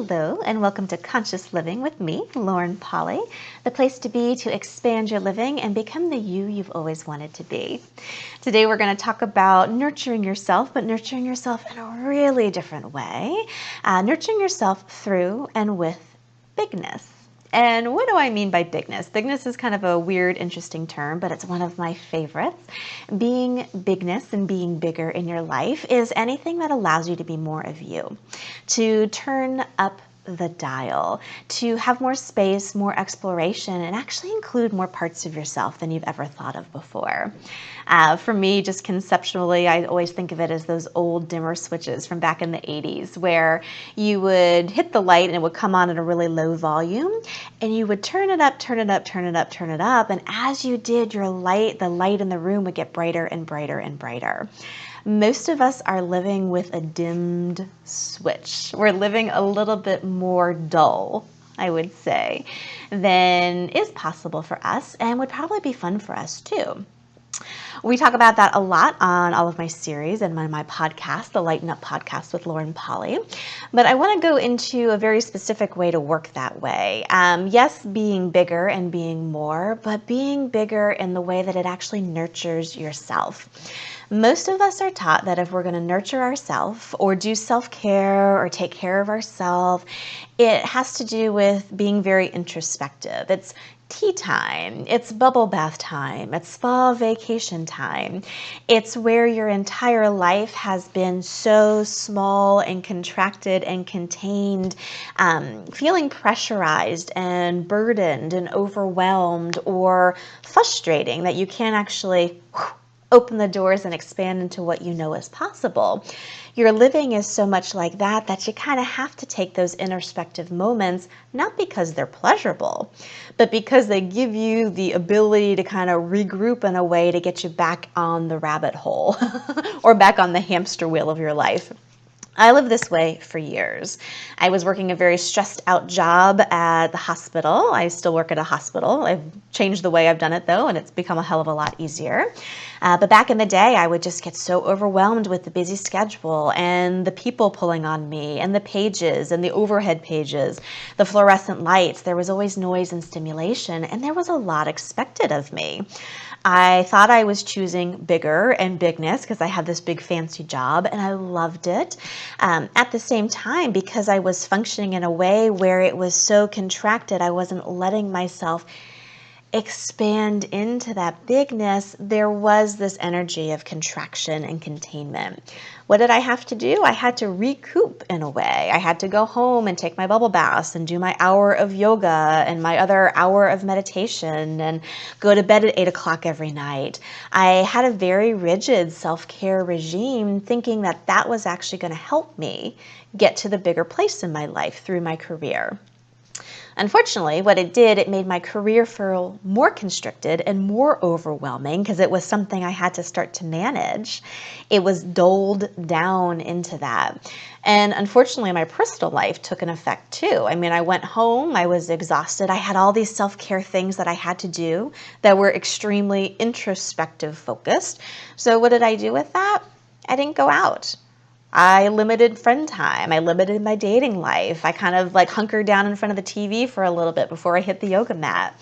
Hello, and welcome to Conscious Living with me, Lauren Polly, the place to be to expand your living and become the you you've always wanted to be. Today we're going to talk about nurturing yourself, but nurturing yourself in a really different way. Nurturing yourself through and with bigness. And what do I mean by bigness? Bigness is kind of a weird, interesting term, but it's one of my favorites. Being bigness and being bigger in your life is anything that allows you to be more of you, to turn up the dial, to have more space, more exploration, and actually include more parts of yourself than you've ever thought of before. For me, just conceptually, I always think of it as those old dimmer switches from back in the 80s where you would hit the light and it would come on at a really low volume and you would turn it up, turn it up, turn it up, turn it up. And as you did, the light in the room would get brighter and brighter and brighter. Most of us are living with a dimmed switch. We're living a little bit more dull, I would say, than is possible for us and would probably be fun for us too. We talk about that a lot on all of my series and my podcast, the Lighten Up podcast with Lauren Polly. But I want to go into a very specific way to work that way. Yes, being bigger and being more, but being bigger in the way that it actually nurtures yourself. Most of us are taught that if we're going to nurture ourselves or do self-care or take care of ourselves, it has to do with being very introspective. It's tea time, it's bubble bath time, it's spa vacation time. It's where your entire life has been so small and contracted and contained, feeling pressurized and burdened and overwhelmed or frustrating that you can't actually open the doors and expand into what you know is possible. Your living is so much like that you kind of have to take those introspective moments, not because they're pleasurable, but because they give you the ability to kind of regroup in a way to get you back on the rabbit hole or back on the hamster wheel of your life. I lived this way for years. I was working a very stressed out job at the hospital. I still work at a hospital. I've changed the way I've done it though, and it's become a hell of a lot easier. But back in the day, I would just get so overwhelmed with the busy schedule and the people pulling on me and the pages and the overhead pages, the fluorescent lights. There was always noise and stimulation, and there was a lot expected of me. I thought I was choosing bigger and bigness because I had this big fancy job and I loved it. At the same time, because I was functioning in a way where it was so contracted, I wasn't letting myself expand into that bigness, there was this energy of contraction and containment. What did I have to do? I had to recoup in a way. I had to go home and take my bubble baths and do my hour of yoga and my other hour of meditation and go to bed at 8 o'clock every night. I had a very rigid self-care regime thinking that that was actually going to help me get to the bigger place in my life through my career. Unfortunately, what it did, it made my career feel more constricted and more overwhelming because it was something I had to start to manage. It was doled down into that. And unfortunately, my personal life took an effect too. I mean, I went home, I was exhausted. I had all these self-care things that I had to do that were extremely introspective focused. So what did I do with that? I didn't go out. I limited friend time. I limited my dating life. I kind of like hunkered down in front of the TV for a little bit before I hit the yoga mat.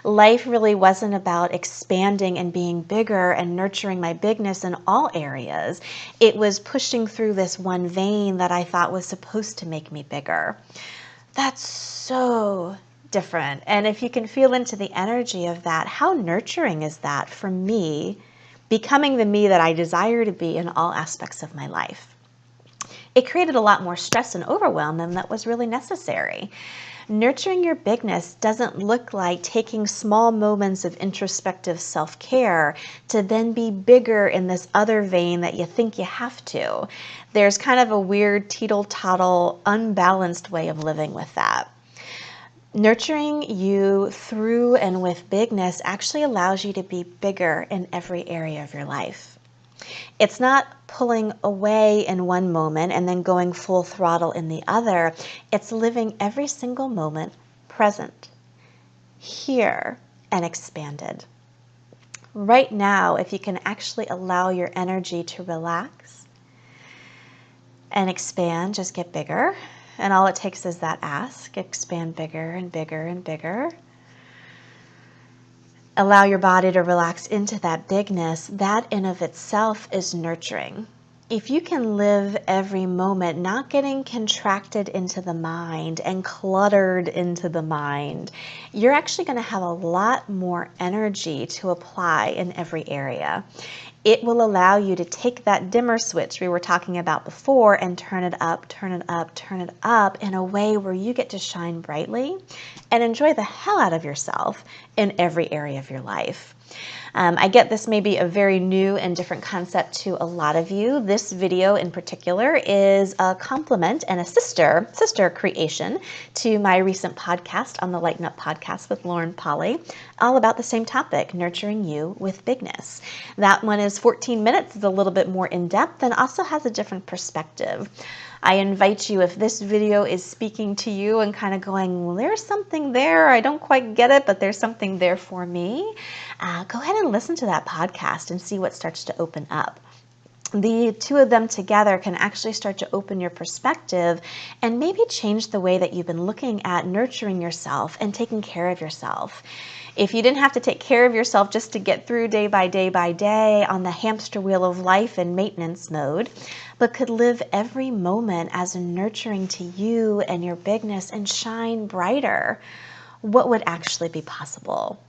Life really wasn't about expanding and being bigger and nurturing my bigness in all areas. It was pushing through this one vein that I thought was supposed to make me bigger. That's so different. And if you can feel into the energy of that, how nurturing is that for me, becoming the me that I desire to be in all aspects of my life? It created a lot more stress and overwhelm than that was really necessary. Nurturing your bigness doesn't look like taking small moments of introspective self-care to then be bigger in this other vein that you think you have to. There's kind of a weird teetle-toddle, unbalanced way of living with that. Nurturing you through and with bigness actually allows you to be bigger in every area of your life. It's not pulling away in one moment and then going full throttle in the other. It's living every single moment present, here, and expanded. Right now, if you can actually allow your energy to relax and expand, just get bigger, And all it takes is that ask. Expand bigger and bigger and bigger. Allow your body to relax into that bigness. That in of itself is nurturing. If you can live every moment not getting contracted into the mind and cluttered into the mind, you're actually going to have a lot more energy to apply in every area. It will allow you to take that dimmer switch we were talking about before and turn it up, turn it up, turn it up in a way where you get to shine brightly and enjoy the hell out of yourself in every area of your life. I get this may be a very new and different concept to a lot of you. This video in particular is a complement and a sister creation to my recent podcast on the Lighten Up podcast with Lauren Polly, all about the same topic, nurturing you with bigness. That one is 14 minutes, it's a little bit more in depth and also has a different perspective. I invite you, if this video is speaking to you and kind of going, well, there's something there, I don't quite get it, but there's something there for me, go ahead and listen to that podcast and see what starts to open up. The two of them together can actually start to open your perspective and maybe change the way that you've been looking at nurturing yourself and taking care of yourself. If you didn't have to take care of yourself just to get through day by day by day on the hamster wheel of life in maintenance mode, but could live every moment as nurturing to you and your bigness and shine brighter, what would actually be possible?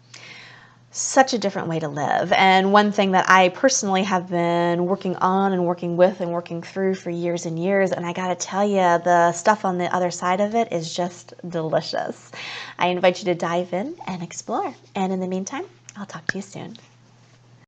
Such a different way to live. And one thing that I personally have been working on and working with and working through for years and years, and I gotta tell you, the stuff on the other side of it is just delicious. I invite you to dive in and explore. And in the meantime, I'll talk to you soon.